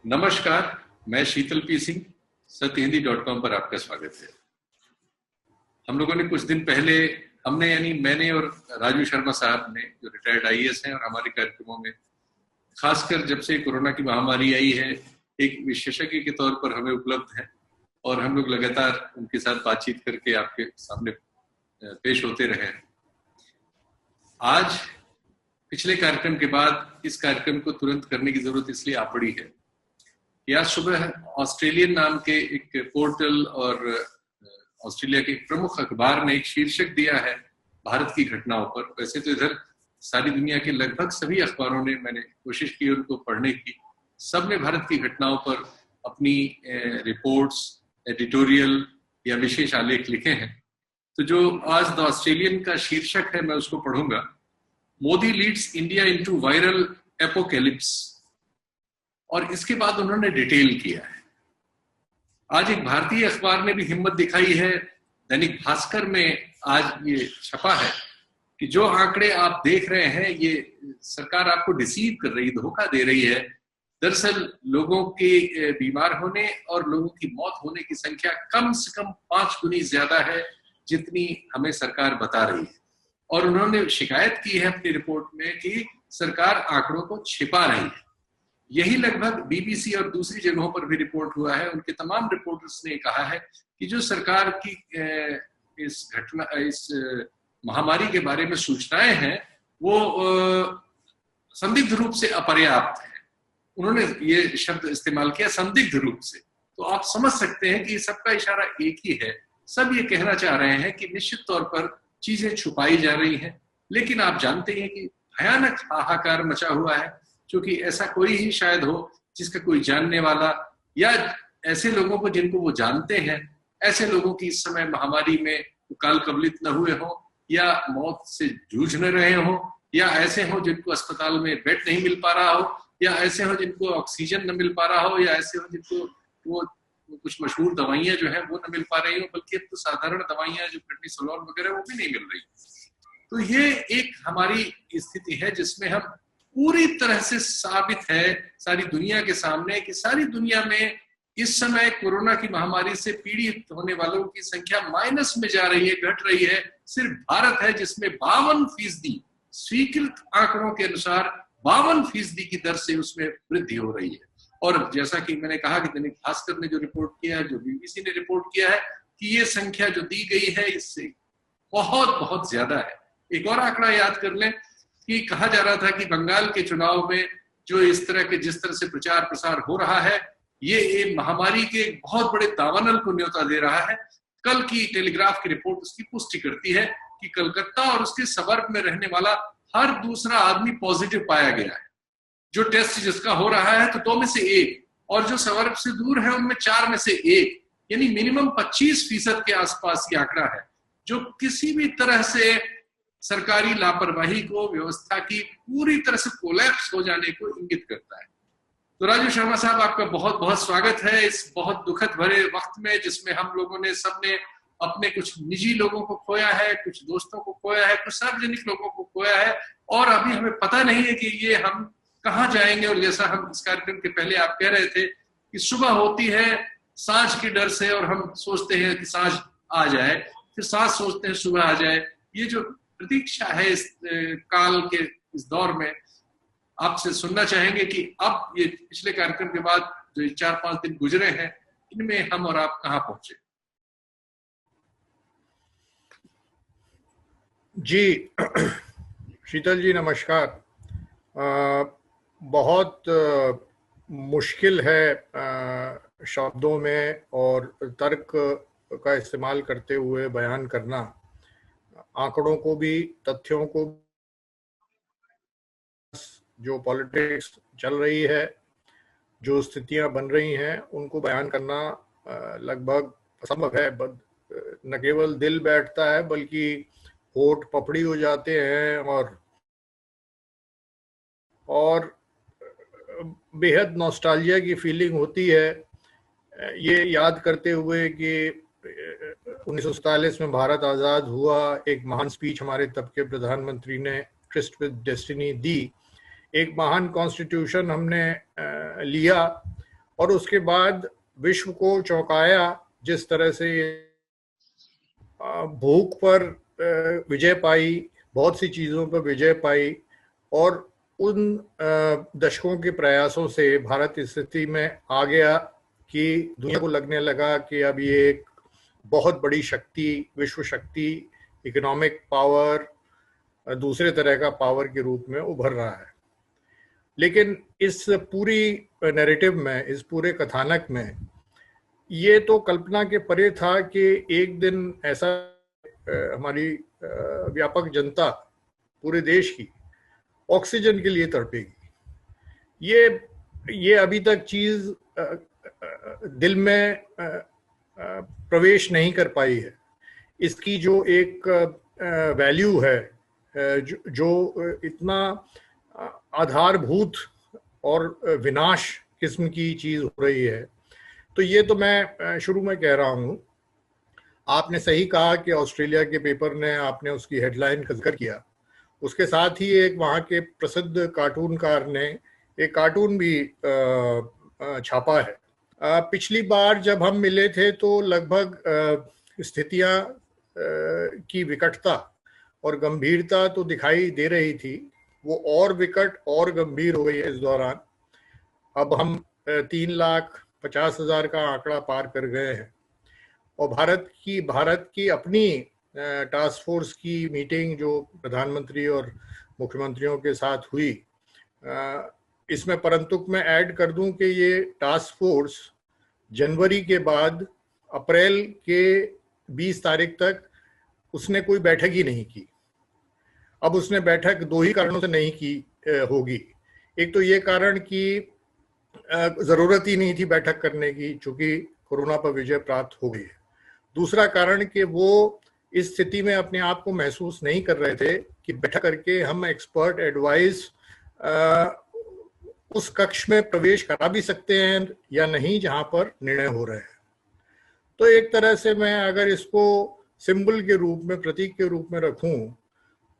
नमस्कार, मैं शीतल पी सिंह, सत्यहिंदी.com पर आपका स्वागत है। हम लोगों ने कुछ दिन पहले यानी मैंने और राजू शर्मा साहब ने, जो रिटायर्ड आईएएस हैं और हमारे कार्यक्रमों में खासकर जब से कोरोना की महामारी आई है, एक विशेषज्ञ के तौर पर हमें उपलब्ध है और हम लोग लगातार उनके साथ बातचीत करके आपके सामने पेश होते रहे हैं। आज पिछले कार्यक्रम के बाद इस कार्यक्रम को तुरंत करने की जरूरत इसलिए आ पड़ी है कि आज सुबह ऑस्ट्रेलियन नाम के एक पोर्टल और ऑस्ट्रेलिया के एक प्रमुख अखबार ने एक शीर्षक दिया है भारत की घटनाओं पर। वैसे तो इधर सारी दुनिया के लगभग सभी अखबारों ने, मैंने कोशिश की उनको पढ़ने की, सब ने भारत की घटनाओं पर अपनी रिपोर्ट्स, एडिटोरियल या विशेष आलेख लिखे हैं। तो जो आज द ऑस्ट्रेलियन का शीर्षक है, मैं उसको पढ़ूंगा। Modi leads India into viral apocalypse, और इसके बाद उन्होंने डिटेल किया है। आज एक भारतीय अखबार ने भी हिम्मत दिखाई है, दैनिक भास्कर में आज ये छपा है कि जो आंकड़े आप देख रहे हैं ये सरकार आपको डिसीव कर रही, धोखा दे रही है। दरअसल लोगों के बीमार होने और लोगों की मौत होने की संख्या कम से कम 5 गुनी ज्यादा है जितनी हमें सरकार बता रही है। और उन्होंने शिकायत की है अपनी रिपोर्ट में कि सरकार आंकड़ों को छिपा रही है। यही लगभग बीबीसी और दूसरी जगहों पर भी रिपोर्ट हुआ है। उनके तमाम रिपोर्टर्स ने कहा है कि जो सरकार की इस महामारी के बारे में सूचनाएं हैं वो संदिग्ध रूप से अपर्याप्त है। उन्होंने ये शब्द इस्तेमाल किया, संदिग्ध रूप से। तो आप समझ सकते हैं कि सबका इशारा एक ही है। सब ये कहना चाह रहे हैं कि निश्चित तौर पर चीजें छुपाई जा रही हैं, लेकिन आप जानते हैं कि भयानक हाहाकार मचा हुआ है, क्योंकि ऐसा कोई ही शायद हो जिसका कोई जानने वाला या ऐसे लोगों को जिनको वो जानते हैं, ऐसे लोगों की इस समय महामारी में काल कबलित न हुए हो या मौत से जूझ न रहे हो, या ऐसे हो जिनको अस्पताल में बेड नहीं मिल पा रहा हो, या ऐसे हो जिनको ऑक्सीजन न मिल पा रहा हो, या ऐसे हो जिनको वो कुछ मशहूर दवाइयां जो है वो न मिल पा रही हो, बल्कि अब तो साधारण दवाइयां जो प्रेडनिसोलोन वगैरह वो भी नहीं मिल रही। तो ये एक हमारी स्थिति है जिसमें हम पूरी तरह से साबित है सारी दुनिया के सामने कि सारी दुनिया में इस समय कोरोना की महामारी से पीड़ित होने वालों की संख्या माइनस में जा रही है, घट रही है। सिर्फ भारत है जिसमें 52% स्वीकृत आंकड़ों के अनुसार 52% की दर से उसमें वृद्धि हो रही है। और जैसा कि मैंने कहा कि दैनिक भास्कर ने जो रिपोर्ट किया है, जो बीबीसी ने रिपोर्ट किया है, कि ये संख्या जो दी गई है इससे बहुत बहुत ज्यादा है। एक और आंकड़ा याद कर लें कि कहा जा रहा था कि बंगाल के चुनाव में जो जिस तरह से प्रचार प्रसार हो रहा है, ये महामारी के एक बहुत बड़े दावानल को न्योता दे रहा है। कल की टेलीग्राफ की रिपोर्ट उसकी पुष्टि करती है कि कलकत्ता और उसके सबर्ब में रहने वाला हर दूसरा आदमी पॉजिटिव पाया गया है। जो टेस्ट जिसका हो रहा है तो 2 में से 1, और जो सबर्ब से दूर है उनमें 4 में से 1, यानी मिनिमम 25% के आसपास ये आंकड़ा है, जो किसी भी तरह से सरकारी लापरवाही को, व्यवस्था की पूरी तरह से कोलैप्स हो जाने को इंगित करता है। तो राजू शर्मा साहब, आपका बहुत बहुत स्वागत है इस बहुत दुखद भरे वक्त में, जिसमें हम लोगों ने सबने अपने कुछ निजी लोगों को खोया है, कुछ दोस्तों को खोया है, कुछ सार्वजनिक लोगों को खोया है, और अभी हमें पता नहीं है कि ये हम कहाँ जाएंगे। और जैसा हम इस कार्यक्रम के पहले आप कह रहे थे कि सुबह होती है सांझ के डर से, और हम सोचते हैं कि सांझ आ जाए, फिर सांझ सोचते हैं सुबह आ जाए। ये जो प्रतीक्षा है इस काल के इस दौर में, आपसे सुनना चाहेंगे कि अब ये पिछले कार्यक्रम के बाद जो 4-5 दिन गुजरे हैं, इनमें हम और आप कहाँ पहुंचे? जी शीतल जी, नमस्कार। बहुत मुश्किल है शब्दों में और तर्क का इस्तेमाल करते हुए बयान करना, आंकड़ों को भी, तथ्यों को। जो पॉलिटिक्स चल रही है, जो स्थितियां बन रही हैं, उनको बयान करना लगभग असंभव है। न केवल दिल बैठता है बल्कि होठ पपड़ी हो जाते हैं, और बेहद नॉस्टैल्जिया की फीलिंग होती है ये याद करते हुए कि 1947 में भारत आज़ाद हुआ। एक महान स्पीच हमारे तब के प्रधानमंत्री ने ट्रिस्ट विद डेस्टिनी दी। एक महान कॉन्स्टिट्यूशन हमने लिया और उसके बाद विश्व को चौंकाया जिस तरह से भूख पर विजय पाई, बहुत सी चीज़ों पर विजय पाई, और उन दशकों के प्रयासों से भारत इस स्थिति में आ गया कि दुनिया को लगने लगा कि अब ये एक बहुत बड़ी शक्ति, विश्व शक्ति, इकोनॉमिक पावर, दूसरे तरह का पावर के रूप में उभर रहा है। लेकिन इस पूरी नैरेटिव में, इस पूरे कथानक में ये तो कल्पना के परे था कि एक दिन ऐसा हमारी व्यापक जनता पूरे देश की ऑक्सीजन के लिए तड़पेगी। ये अभी तक चीज दिल में प्रवेश नहीं कर पाई है। इसकी जो एक वैल्यू है, जो इतना आधारभूत और विनाश किस्म की चीज हो रही है। तो ये तो मैं शुरू में कह रहा हूँ। आपने सही कहा कि ऑस्ट्रेलिया के पेपर ने, आपने उसकी हेडलाइन का जिक्र किया, उसके साथ ही एक वहाँ के प्रसिद्ध कार्टूनकार ने एक कार्टून भी छापा है। पिछली बार जब हम मिले थे तो लगभग स्थितियां की विकटता और गंभीरता तो दिखाई दे रही थी, वो और विकट और गंभीर हो गई है इस दौरान। अब हम 3,50,000 का आंकड़ा पार कर गए हैं और भारत की अपनी टास्क फोर्स की मीटिंग जो प्रधानमंत्री और मुख्यमंत्रियों के साथ हुई, इसमें परंतुक मैं ऐड कर दूं कि ये टास्क फोर्स जनवरी के बाद अप्रैल के 20 तारीख तक उसने कोई बैठक ही नहीं की। अब उसने बैठक दो ही कारणों से नहीं की होगी। एक तो ये कारण कि जरूरत ही नहीं थी बैठक करने की, चूंकि कोरोना पर विजय प्राप्त हो गई है। दूसरा कारण कि वो इस स्थिति में अपने आप को महसूस नहीं कर रहे थे कि बैठक करके हम एक्सपर्ट एडवाइस उस कक्ष में प्रवेश करा भी सकते हैं या नहीं जहां पर निर्णय हो रहे हैं। तो एक तरह से मैं अगर इसको सिंबल के रूप में, प्रतीक के रूप में रखूं,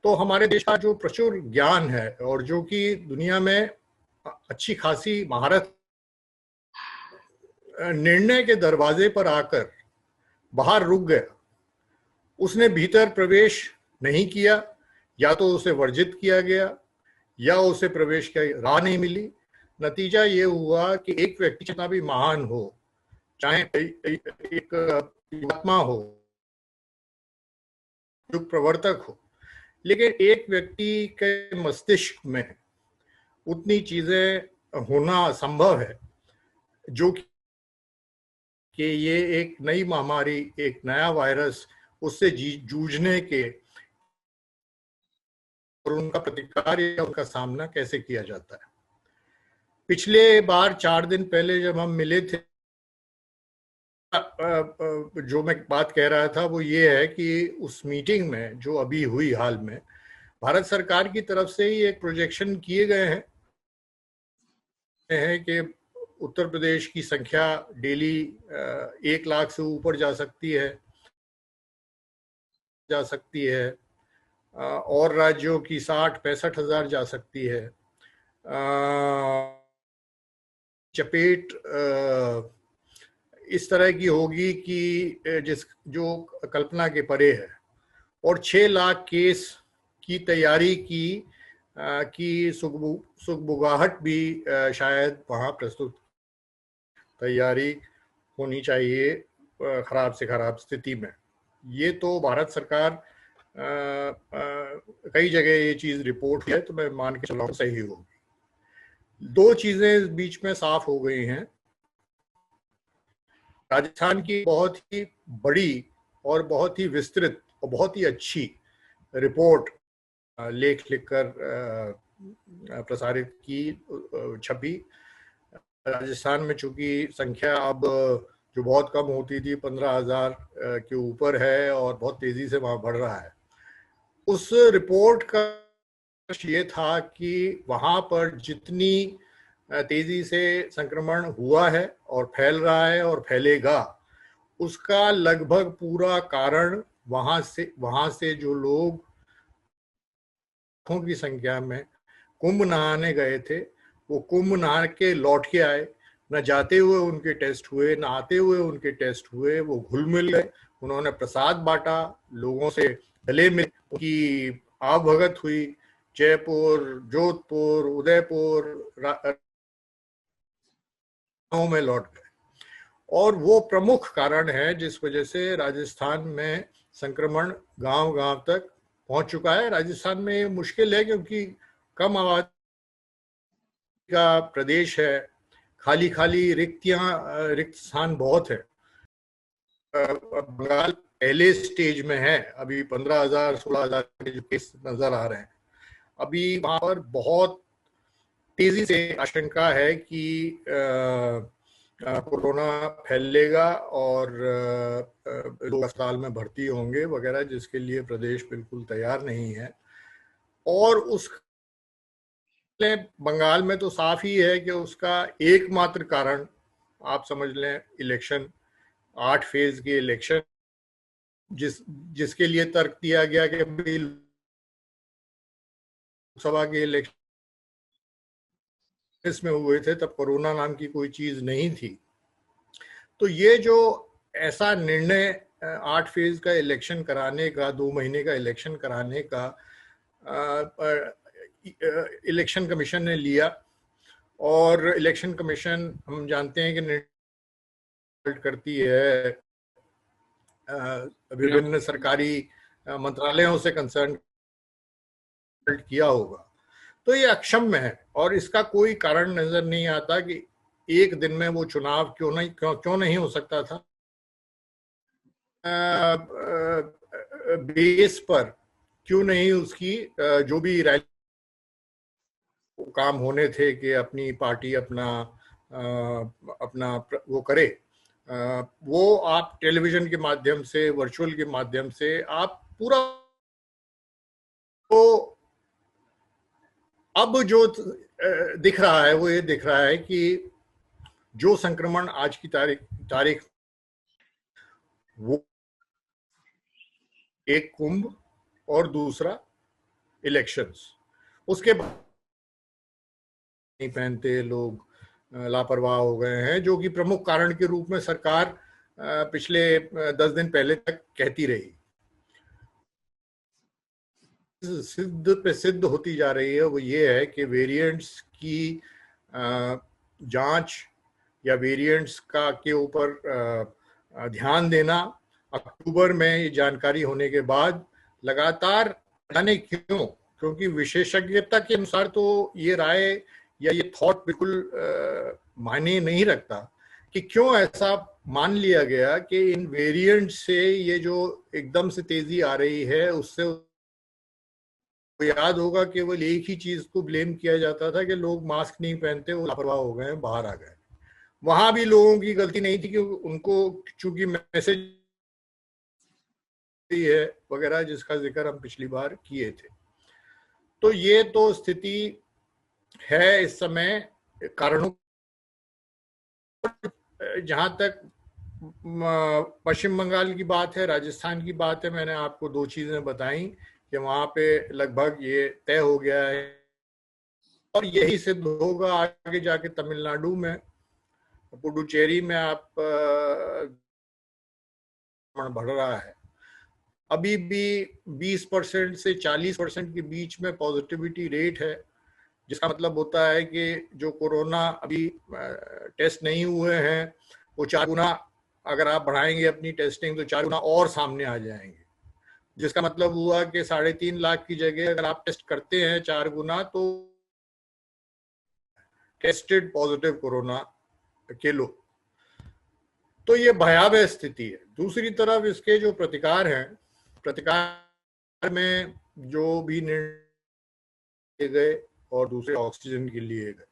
तो हमारे देश का जो प्रचुर ज्ञान है और जो कि दुनिया में अच्छी खासी महारत, निर्णय के दरवाजे पर आकर बाहर रुक गया। उसने भीतर प्रवेश नहीं किया, या तो उसे वर्जित किया गया या उसे प्रवेश की राह नहीं मिली। नतीजा ये हुआ कि एक व्यक्ति जितना भी महान हो, चाहे एक आत्मा हो, युग प्रवर्तक हो, लेकिन एक व्यक्ति के मस्तिष्क में उतनी चीजें होना संभव है जो कि ये एक नई महामारी, एक नया वायरस, उससे जूझने के और उनका प्रतिकार या उनका सामना कैसे किया जाता है। पिछले बार 4 दिन पहले जब हम मिले थे, जो मैं बात कह रहा था वो ये है कि उस मीटिंग में जो अभी हुई हाल में, भारत सरकार की तरफ से ही एक प्रोजेक्शन किए गए हैं कि उत्तर प्रदेश की संख्या डेली 1 लाख से ऊपर जा सकती है और राज्यों की 60-65 हजार जा सकती है। चपेट इस तरह की होगी कि जो कल्पना के परे है, और 6 लाख केस की तैयारी की सुगबुगाहट भी शायद वहाँ प्रस्तुत तैयारी होनी चाहिए खराब से खराब स्थिति में। ये तो भारत सरकार कई जगह ये चीज रिपोर्ट है, तो मैं मान के चला हूँ सही होगी। 2 चीजें इस बीच में साफ हो गई हैं। राजस्थान की बहुत ही बड़ी और बहुत ही विस्तृत और बहुत ही अच्छी रिपोर्ट लेख लिखकर प्रसारित की, छपी। राजस्थान में चूंकि संख्या अब जो बहुत कम होती थी 15,000 के ऊपर है और बहुत तेजी से वहां बढ़ रहा है। उस रिपोर्ट का ये था कि वहां पर जितनी तेजी से संक्रमण हुआ है और फैल रहा है और फैलेगा, उसका लगभग पूरा कारण वहां से जो लोग की संख्या में कुंभ नहाने गए थे, वो कुंभ नहा के लौट के आए, न जाते हुए उनके टेस्ट हुए, न आते हुए उनके टेस्ट हुए। वो घुल मिल गए, उन्होंने प्रसाद बांटा, लोगों से गले मिले, उनकी आवभगत हुई। जयपुर, जोधपुर, उदयपुर में लौट गए। और वो प्रमुख कारण है जिस वजह से राजस्थान में संक्रमण गांव-गांव तक पहुंच चुका है। राजस्थान में ये मुश्किल है क्योंकि कम आबादी का प्रदेश है, खाली खाली रिक्त स्थान बहुत है। बंगाल पहले स्टेज में है, अभी 15,000 16,000 के जो केस नजर आ रहे हैं। अभी वहां पर बहुत तेजी से आशंका है कि कोरोना फैलेगा और लोग अस्पताल में भर्ती होंगे वगैरह, जिसके लिए प्रदेश बिल्कुल तैयार नहीं है। और उस बंगाल में तो साफ ही है कि उसका एकमात्र कारण आप समझ लें इलेक्शन, 8 फेज के इलेक्शन, जिसके लिए तर्क दिया गया कि लोकसभा के इलेक्शन में हुए थे तब कोरोना नाम की कोई चीज नहीं थी। तो ये जो ऐसा निर्णय 8 फेज का इलेक्शन कराने का, 2 महीने का इलेक्शन कराने का इलेक्शन कमीशन ने लिया, और इलेक्शन कमीशन हम जानते हैं कि निर्णय करती है विभिन्न सरकारी मंत्रालयों से कंसर्न किया होगा। तो ये अक्षम्य है और इसका कोई कारण नजर नहीं आता कि एक दिन में वो चुनाव क्यों नहीं हो सकता था। बेस पर क्यों नहीं उसकी जो भी रैली काम होने थे कि अपनी पार्टी अपना वो करे, वो आप टेलीविजन के माध्यम से, वर्चुअल के माध्यम से आप पूरा। तो अब जो दिख रहा है वो ये दिख रहा है कि जो संक्रमण आज की तारीख वो एक कुंभ और दूसरा इलेक्शंस, उसके बाद नहीं पहनते, लोग लापरवाह हो गए हैं, जो कि प्रमुख कारण के रूप में सरकार पिछले 10 दिन पहले तक कहती रही। सिद्ध होती जा रही है वो ये है कि वेरिएंट्स की जांच या वेरिएंट्स का के ऊपर ध्यान देना अक्टूबर में ये जानकारी होने के बाद लगातार, जाने क्यों, क्योंकि विशेषज्ञता के अनुसार तो ये राय या ये थॉट बिल्कुल मायने नहीं रखता कि क्यों ऐसा मान लिया गया कि इन वेरिएंट से ये जो एकदम से तेजी आ रही है उससे याद होगा केवल एक ही चीज को ब्लेम किया जाता था कि लोग मास्क नहीं पहनते, वो लापरवाह हो गए, बाहर आ गए। वहां भी लोगों की गलती नहीं थी कि उनको चूंकि मैसेज है वगैरह, जिसका जिक्र हम पिछली बार किए थे। तो ये तो स्थिति है इस समय कारणों। जहां तक पश्चिम बंगाल की बात है, राजस्थान की बात है, मैंने आपको 2 चीजें बताई कि वहां पे लगभग ये तय हो गया है और यही सिद्ध होगा आगे जाके तमिलनाडु में, पुडुचेरी में आप बढ़ रहा है। अभी भी 20% से 40% के बीच में पॉजिटिविटी रेट है, जिसका मतलब होता है कि जो कोरोना अभी टेस्ट नहीं हुए हैं वो 4 गुना, अगर आप बढ़ाएंगे अपनी टेस्टिंग तो 4 गुना और सामने आ जाएंगे। जिसका मतलब हुआ कि 3.5 लाख की जगह अगर आप टेस्ट करते हैं 4 गुना, तो टेस्टेड पॉजिटिव कोरोना के लोग, तो ये भयावह स्थिति है। दूसरी तरफ इसके जो प्रतिकार हैं, प्रतिकार में जो भी निर्णय गए और दूसरे ऑक्सीजन के लिए गए,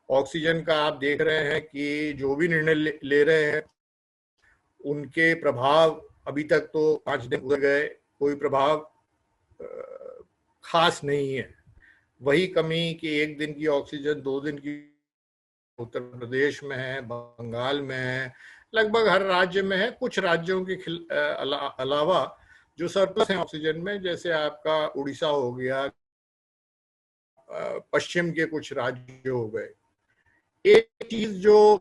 ऑक्सीजन का आप देख रहे हैं कि जो भी निर्णय ले रहे हैं उनके प्रभाव अभी तक तो 5 दिन गुजर गए, कोई प्रभाव खास नहीं है। वही कमी कि 1 दिन की ऑक्सीजन 2 दिन की उत्तर प्रदेश में है, बंगाल में है, लगभग हर राज्य में है। कुछ राज्यों के अलावा जो सरप्लस है ऑक्सीजन में, जैसे आपका उड़ीसा हो गया, पश्चिम के कुछ राज्य हो गए। एक चीज जो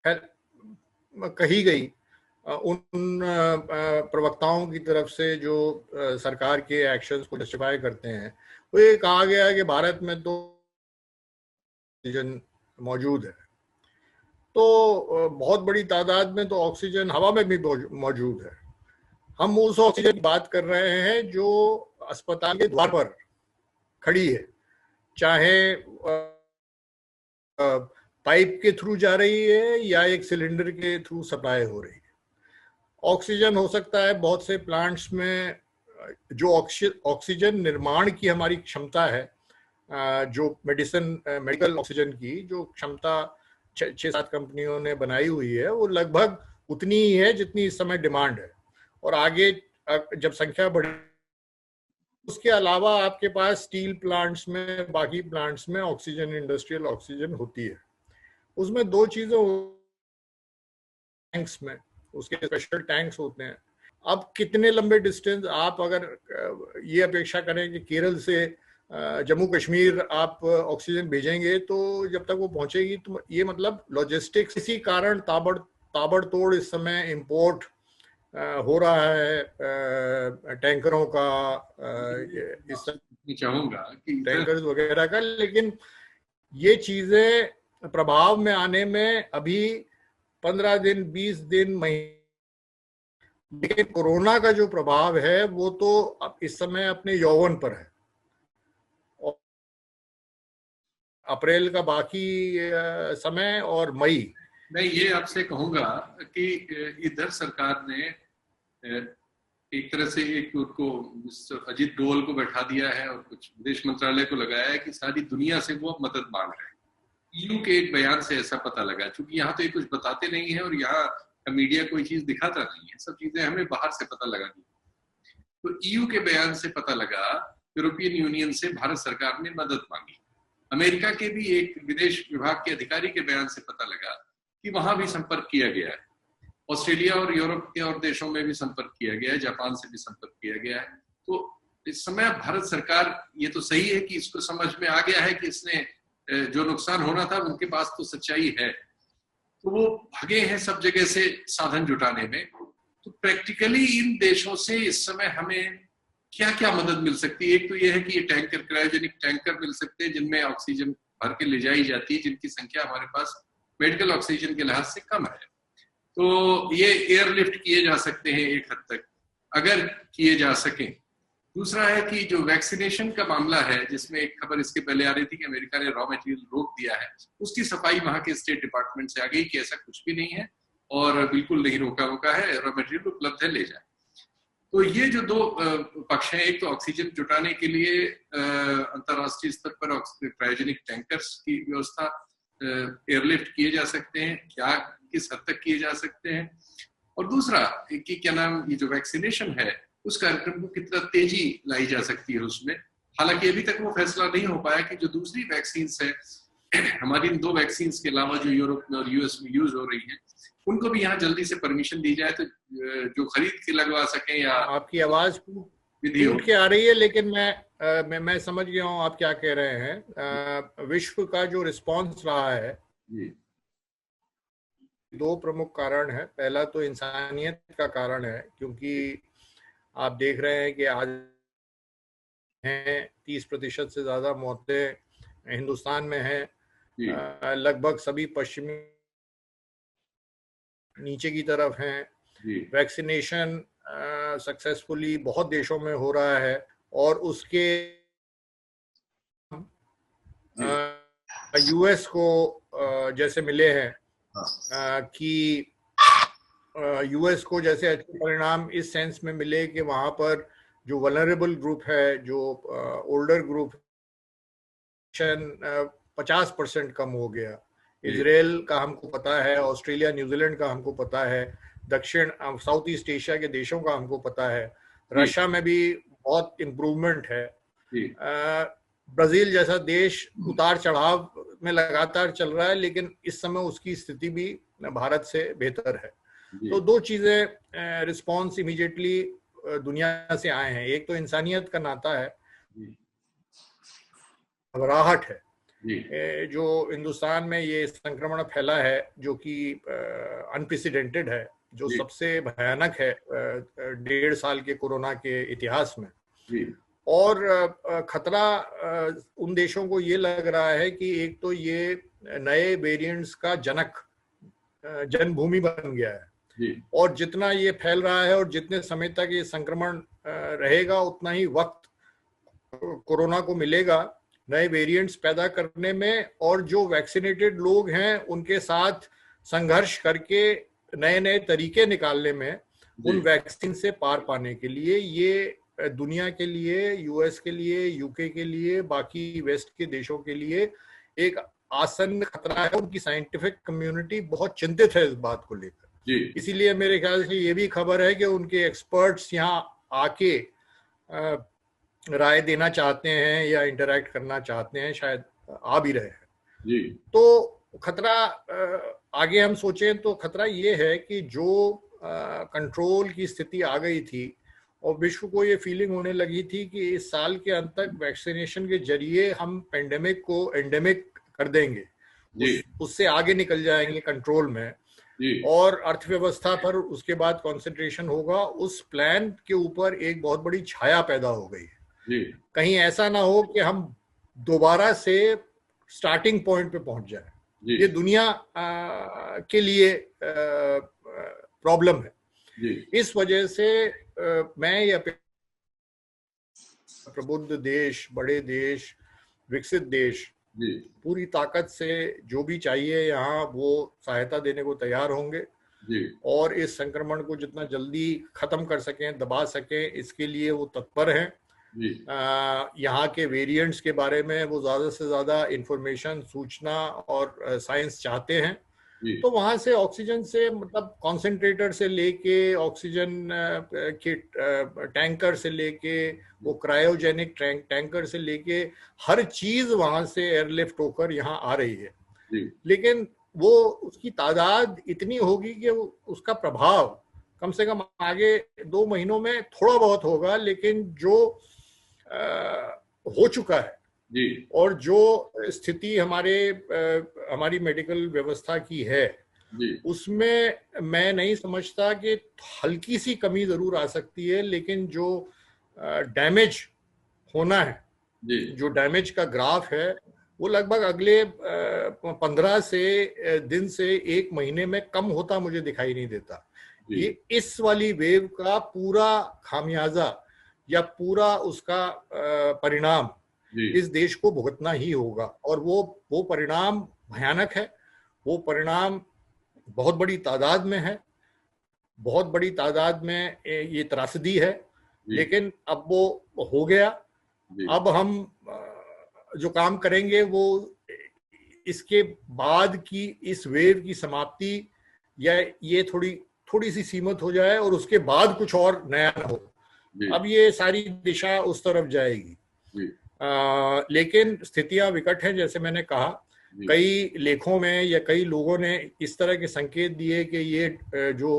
कही गई उन प्रवक्ताओं की तरफ से जो सरकार के एक्शंस को जस्टिफाई करते हैं, वो ये कहा गया है कि भारत में तो ऑक्सीजन मौजूद है, तो बहुत बड़ी तादाद में तो ऑक्सीजन हवा में भी मौजूद है। हम उस ऑक्सीजन की बात कर रहे हैं जो अस्पताल के द्वार पर खड़ी है, चाहे पाइप के थ्रू जा रही है या एक सिलेंडर के थ्रू सप्लाई हो रही है। ऑक्सीजन हो सकता है बहुत से प्लांट्स में, जो ऑक्सीजन निर्माण की हमारी क्षमता है, जो मेडिकल ऑक्सीजन की जो क्षमता 6-7 कंपनियों ने बनाई हुई है, वो लगभग उतनी ही है जितनी इस समय डिमांड है, और आगे जब संख्या बढ़े, उसके अलावा आपके पास स्टील प्लांट्स में, बाकी प्लांट्स में ऑक्सीजन, इंडस्ट्रियल ऑक्सीजन होती है। उसमें दो चीजें, टैंक्स में उसके स्पेशल टैंक्स होते हैं। अब कितने लंबे डिस्टेंस आप अगर ये अपेक्षा करें कि केरल से जम्मू कश्मीर आप ऑक्सीजन भेजेंगे, तो जब तक वो पहुंचेगी, तो ये मतलब लॉजिस्टिक्स, इसी कारण ताबड़तोड़ इस समय इंपोर्ट हो रहा है टैंकरों का, इस चाहूंगा कि टैंकर्स वगैरह का। लेकिन ये चीजें प्रभाव में आने में अभी 15 दिन, 20 दिन, महीने, लेकिन कोरोना का जो प्रभाव है वो तो अब इस समय अपने यौवन पर है। अप्रैल का बाकी समय और मई, मैं ये आपसे कहूंगा कि इधर सरकार ने एक तरह से एक उनको अजीत डोवाल को बैठा दिया है और कुछ विदेश मंत्रालय को लगाया है कि सारी दुनिया से वो मदद मांग रहे हैं। ईयू के एक बयान से ऐसा पता लगा, क्योंकि यहाँ तो ये कुछ बताते नहीं है और यहाँ मीडिया कोई चीज दिखाता नहीं है, सब चीजें हमें बाहर से पता लगा दी। तो ईयू के बयान से पता लगा यूरोपियन यूनियन से भारत सरकार ने मदद मांगी। अमेरिका के भी एक विदेश विभाग के अधिकारी के बयान से पता लगा कि वहां भी संपर्क किया गया है। ऑस्ट्रेलिया और यूरोप के और देशों में भी संपर्क किया गया है, जापान से भी संपर्क किया गया है। तो इस समय भारत सरकार, ये तो सही है कि इसको समझ में आ गया है कि इसने जो नुकसान होना था उनके पास तो सच्चाई है, तो वो भागे हैं सब जगह से साधन जुटाने में। तो प्रैक्टिकली इन देशों से इस समय हमें क्या क्या मदद मिल सकती है? एक तो ये है कि ये टैंकर, क्रायोजेनिक टैंकर मिल सकते हैं जिनमें ऑक्सीजन भर के ले जाई जाती है, जिनकी संख्या हमारे पास मेडिकल ऑक्सीजन के लिहाज से कम है। तो ये एयरलिफ्ट किए जा सकते हैं एक हद तक, अगर किए जा सकें। दूसरा है कि जो वैक्सीनेशन का मामला है, जिसमें एक खबर इसके पहले आ रही थी कि अमेरिका ने रॉ मटेरियल रोक दिया है, उसकी सफाई वहां के स्टेट डिपार्टमेंट से आ गई कि ऐसा कुछ भी नहीं है और बिल्कुल नहीं रोका है, रॉ मटेरियल उपलब्ध है, ले जाए। तो ये जो दो पक्ष हैं, एक तो ऑक्सीजन जुटाने के लिए अंतर्राष्ट्रीय स्तर पर क्रायोजेनिक टैंकर्स की व्यवस्था, एयरलिफ्ट किए जा सकते हैं, क्या किस हद तक किए जा सकते हैं, और दूसरा कि क्या नाम, ये जो वैक्सीनेशन है उस कार्यक्रम को कितना तेजी लाई जा सकती है उसमें। हालांकि अभी तक वो फैसला नहीं हो पाया कि जो दूसरी वैक्सीन है, हमारी इन 2 वैक्सीन के अलावा जो यूरोप में और यूएस में यूज हो रही है, उनको भी यहाँ जल्दी से परमिशन दी जाए, तो जो खरीद के लगवा सके। या आपकी आवाज टूट के आ रही है, लेकिन मैं समझ गया हूँ आप क्या कह रहे हैं। विश्व का जो रिस्पांस रहा है, 2 प्रमुख कारण है। पहला तो इंसानियत का कारण है, क्योंकि आप देख रहे हैं कि आज हैं 30% से ज्यादा मौतें हिंदुस्तान में हैं। लगभग सभी पश्चिमी नीचे की तरफ हैं। वैक्सीनेशन सक्सेसफुली बहुत देशों में हो रहा है, और उसके यूएस को जैसे मिले हैं कि यूएस को जैसे अच्छे परिणाम इस सेंस में मिले कि वहां पर जो वल्नरेबल ग्रुप है, जो ओल्डर ग्रुप, 50% कम हो गया। इजराइल का हमको पता है, ऑस्ट्रेलिया, न्यूजीलैंड का हमको पता है, दक्षिण साउथ ईस्ट एशिया के देशों का हमको पता है, रशिया में भी बहुत इम्प्रूवमेंट है। ब्राजील जैसा देश उतार चढ़ाव में लगातार चल रहा है, लेकिन इस समय उसकी स्थिति भी भारत से बेहतर है। तो 2 चीजें रिस्पॉन्स इमीडिएटली दुनिया से आए हैं। एक तो इंसानियत का नाता है, घबराहट है, जो हिंदुस्तान में ये संक्रमण फैला है, जो कि अनप्रेसिडेंटेड है, जो सबसे भयानक है 1.5 साल के कोरोना के इतिहास में। और खतरा उन देशों को ये लग रहा है कि एक तो ये नए वेरिएंट्स का जन्मभूमि बन गया है, और जितना ये फैल रहा है और जितने समय तक ये संक्रमण रहेगा उतना ही वक्त कोरोना को मिलेगा नए वेरिएंट्स पैदा करने में, और जो वैक्सीनेटेड लोग हैं उनके साथ संघर्ष करके नए नए तरीके निकालने में उन वैक्सीन से पार पाने के लिए। ये दुनिया के लिए, यूएस के लिए, यूके के लिए, बाकी वेस्ट के देशों के लिए एक आसन्न खतरा है। उनकी साइंटिफिक कम्युनिटी बहुत चिंतित है इस बात को लेकर। इसीलिए मेरे ख्याल से ये भी खबर है कि उनके एक्सपर्ट्स यहाँ आके राय देना चाहते हैं या इंटरैक्ट करना चाहते हैं, शायद आ भी रहे हैं। तो खतरा आगे हम सोचें तो खतरा ये है कि जो कंट्रोल की स्थिति आ गई थी और विश्व को ये फीलिंग होने लगी थी कि इस साल के अंत तक वैक्सीनेशन के जरिए हम पेंडेमिक को एंडेमिक कर देंगे, उससे आगे निकल जाएंगे कंट्रोल में, और अर्थव्यवस्था पर उसके बाद कंसंट्रेशन होगा, उस प्लान के ऊपर एक बहुत बड़ी छाया पैदा हो गई है। कहीं ऐसा ना हो कि हम दोबारा से स्टार्टिंग पॉइंट पे पहुंच जाए। ये दुनिया के लिए प्रॉब्लम है। इस वजह से मैं ये प्रबुद्ध देश, बड़े देश, विकसित देश पूरी ताकत से जो भी चाहिए यहाँ वो सहायता देने को तैयार होंगे, और इस संक्रमण को जितना जल्दी खत्म कर सकें, दबा सकें, इसके लिए वो तत्पर हैं। यहाँ के वेरिएंट्स के बारे में वो ज्यादा से ज्यादा इंफॉर्मेशन, सूचना और साइंस चाहते हैं। तो वहां से ऑक्सीजन से, मतलब कॉन्सेंट्रेटर से लेके ऑक्सीजन के टैंकर से लेके वो क्रायोजेनिक टैंकर से लेके हर चीज वहां से एयरलिफ्ट होकर यहाँ आ रही है। लेकिन वो उसकी तादाद इतनी होगी कि उसका प्रभाव कम से कम आगे 2 महीनों में थोड़ा बहुत होगा, लेकिन जो हो चुका है और जो स्थिति हमारी मेडिकल व्यवस्था की है उसमें मैं नहीं समझता कि हल्की सी कमी जरूर आ सकती है, लेकिन जो डैमेज होना है, जो डैमेज का ग्राफ है, वो लगभग अगले 15 दिन से 1 महीने में कम होता मुझे दिखाई नहीं देता। ये इस वाली वेव का पूरा खामियाजा या पूरा उसका परिणाम इस देश को भुगतना ही होगा, और वो परिणाम भयानक है। वो परिणाम बहुत बड़ी तादाद में है, बहुत बड़ी तादाद में ये त्रासदी है, लेकिन अब वो हो गया। अब हम जो काम करेंगे वो इसके बाद की इस वेव की समाप्ति या ये थोड़ी सी सीमित हो जाए और उसके बाद कुछ और नया ना हो। अब ये सारी दिशा उस तरफ जाएगी। लेकिन स्थितियां विकट हैं, जैसे मैंने कहा। कई लेखों में या कई लोगों ने इस तरह के संकेत दिए कि ये जो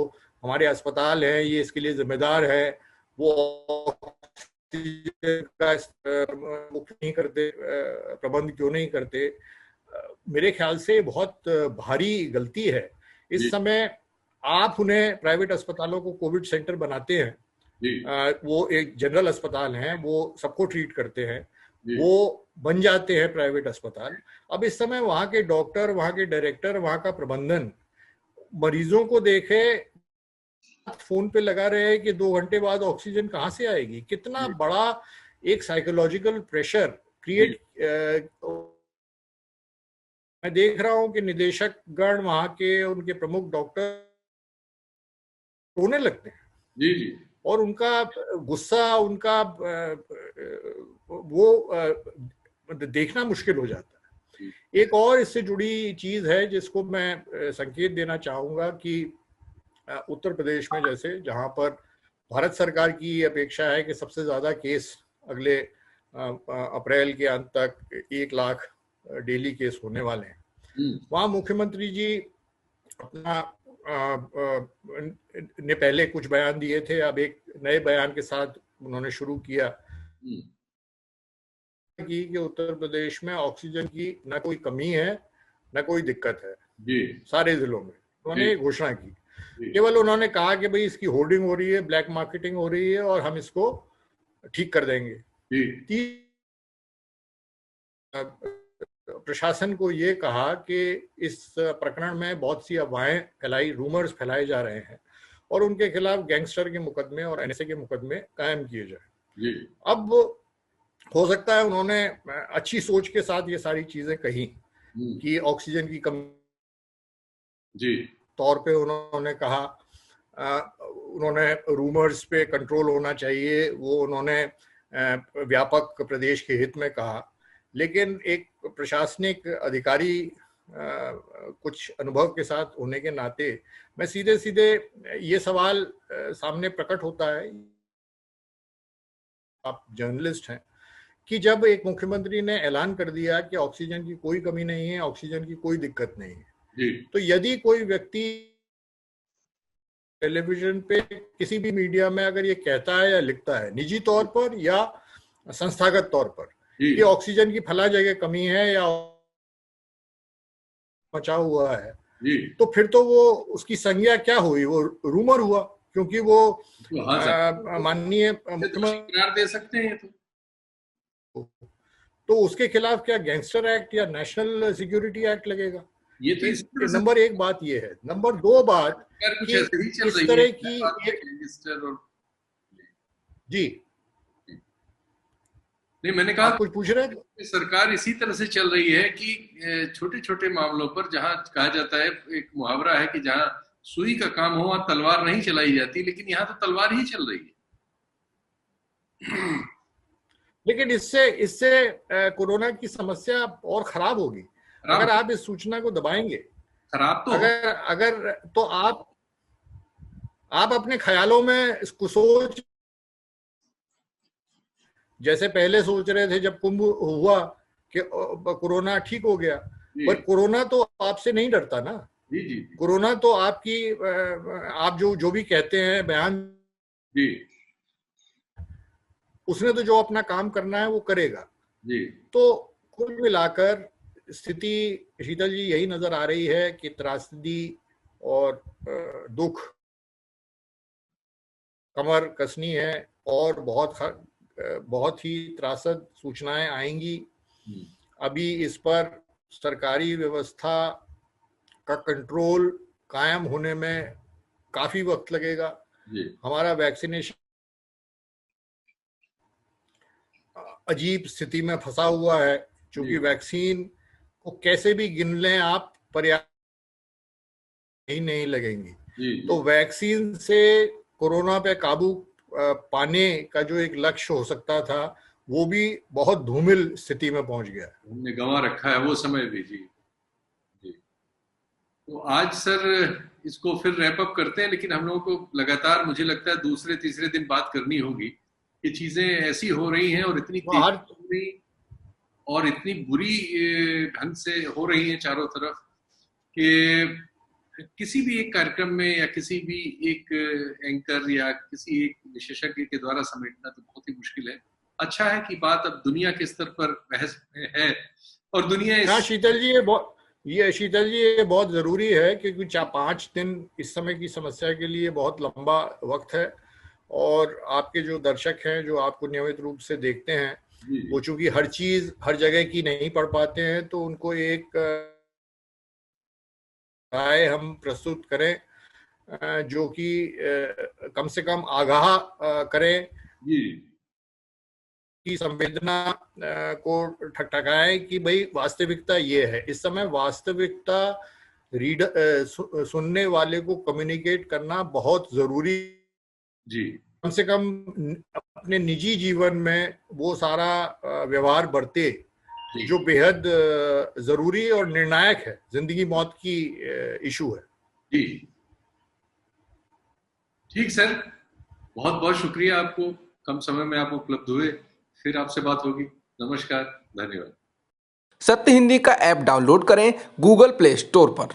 हमारे अस्पताल है ये इसके लिए जिम्मेदार है, वो का मुक्त नहीं करते, प्रबंध क्यों नहीं करते। मेरे ख्याल से बहुत भारी गलती है। इस समय आप उन्हें प्राइवेट अस्पतालों को कोविड सेंटर बनाते हैं, वो एक जनरल अस्पताल हैं, वो सबको ट्रीट करते हैं, वो बन जाते हैं प्राइवेट अस्पताल। अब इस समय वहां के डॉक्टर, वहां के डायरेक्टर, वहां का प्रबंधन मरीजों को देखे फोन पे लगा रहे हैं कि 2 घंटे बाद ऑक्सीजन कहाँ से आएगी। कितना बड़ा एक साइकोलॉजिकल प्रेशर क्रिएट। मैं देख रहा हूं कि निदेशक गण, वहां के उनके प्रमुख डॉक्टर रोने लगते हैं और उनका गुस्सा, उनका वो देखना मुश्किल हो जाता है। एक और इससे जुड़ी चीज है जिसको मैं संकेत देना चाहूंगा कि उत्तर प्रदेश में, जैसे जहां पर भारत सरकार की अपेक्षा है कि सबसे ज्यादा केस अगले अप्रैल के अंत तक 1 लाख डेली केस होने वाले हैं, वहां मुख्यमंत्री जी अपना ने पहले कुछ बयान दिए थे, अब एक नए बयान के साथ उन्होंने शुरू किया की कि उत्तर प्रदेश में ऑक्सीजन की न कोई कमी है न कोई दिक्कत है जी सारे जिलों में। उन्होंने घोषणा की, जी केवल उन्होंने कहा कि भाई इसकी होर्डिंग हो रही है, ब्लैक मार्केटिंग हो रही है और हम इसको ठीक कर देंगे। जी प्रशासन को ये कहा कि इस प्रकरण में बहुत सी अफवाहें फैलाई, रूमर्स फैलाए जा रहे हैं और उनके खिलाफ गैंगस्टर के मुकदमे और एनएसए के मुकदमे कायम किए जाए। अब हो सकता है उन्होंने अच्छी सोच के साथ ये सारी चीजें कही कि ऑक्सीजन की कमी जी तौर पे उन्होंने कहा, उन्होंने रूमर्स पे कंट्रोल होना चाहिए, वो उन्होंने व्यापक प्रदेश के हित में कहा। लेकिन एक प्रशासनिक अधिकारी कुछ अनुभव के साथ होने के नाते मैं सीधे सीधे ये सवाल सामने प्रकट होता है, आप जर्नलिस्ट हैं, कि जब एक मुख्यमंत्री ने ऐलान कर दिया कि ऑक्सीजन की कोई कमी नहीं है, ऑक्सीजन की कोई दिक्कत नहीं है, तो यदि कोई व्यक्ति टेलीविजन पे किसी भी मीडिया में अगर ये कहता है या लिखता है निजी तौर पर या संस्थागत तौर पर कि ऑक्सीजन की फला जगह कमी है या बचाव हुआ है, तो फिर तो वो उसकी संज्ञा क्या हुई, वो रूमर हुआ, क्योंकि वो माननीय मुख्यमंत्री दे सकते हैं। तो उसके खिलाफ क्या गैंगस्टर एक्ट या नेशनल सिक्योरिटी एक्ट लगेगा? ये तो नंबर एक बात ये है। नंबर दो बात कि इस तरह की जी नहीं, मैंने कहा कुछ पूछ रहे हैं। सरकार इसी तरह से चल रही है कि छोटे छोटे मामलों पर जहां कहा जाता है, एक मुहावरा है कि जहां सुई का काम हो वहां तलवार नहीं चलाई जाती, लेकिन यहाँ तो तलवार ही चल रही है। लेकिन इससे कोरोना की समस्या और खराब होगी अगर आप इस सूचना को दबाएंगे। खराब तो अगर तो आप अपने ख्यालों में इसको सोच, जैसे पहले सोच रहे थे जब कुंभ हुआ कि कोरोना ठीक हो गया, पर कोरोना तो आपसे नहीं डरता ना। कोरोना तो आपकी आप जो भी कहते हैं बयान, उसने तो जो अपना काम करना है वो करेगा। तो कुल मिलाकर स्थिति शीतल जी यही नजर आ रही है कि त्रासदी और दुख कमर कसनी है और बहुत ही त्रासद सूचनाएं आएंगी। अभी इस पर सरकारी व्यवस्था का कंट्रोल कायम होने में काफी वक्त लगेगा। हमारा वैक्सीनेशन अजीब स्थिति में फंसा हुआ है, क्योंकि वैक्सीन को कैसे भी गिन लें आप, पर्याप्त ही नहीं लगेंगी। तो वैक्सीन से कोरोना पे काबू पाने का जो एक लक्ष्य हो सकता था वो भी बहुत धूमिल स्थिति में पहुंच गया है, हमने गंवा रखा है वो समय भी। जी तो आज सर इसको फिर रैप अप करते हैं, लेकिन हम लोगों को लगातार मुझे लगता है दूसरे तीसरे दिन बात करनी होगी। ये चीजें ऐसी हो रही हैं और इतनी तेजी और इतनी बुरी ढंग से हो रही हैं चारों तरफ कि किसी भी एक कार्यक्रम में या किसी भी एक एंकर या किसी एक विशेषज्ञ के द्वारा समेटना तो बहुत ही मुश्किल है। अच्छा है कि बात अब दुनिया के स्तर पर बहस में है और दुनिया शीतल जी ये बहुत जरूरी है, क्योंकि 5 दिन इस समय की समस्या के लिए बहुत लंबा वक्त है और आपके जो दर्शक हैं जो आपको नियमित रूप से देखते हैं वो चूंकि हर चीज हर जगह की नहीं पढ़ पाते हैं, तो उनको एक राय हम प्रस्तुत करें जो कि कम से कम आगाह करें, की संवेदना को ठकठकाएं कि भाई वास्तविकता ये है। इस समय वास्तविकता सुनने वाले को कम्युनिकेट करना बहुत जरूरी। कम से कम अपने निजी जीवन में वो सारा व्यवहार बरते जो बेहद जरूरी और निर्णायक है, जिंदगी मौत की इशू है। जी ठीक सर, बहुत बहुत शुक्रिया आपको, कम समय में आप उपलब्ध हुए। फिर आपसे बात होगी। नमस्कार, धन्यवाद। सत्य हिंदी का ऐप डाउनलोड करें गूगल प्ले स्टोर पर।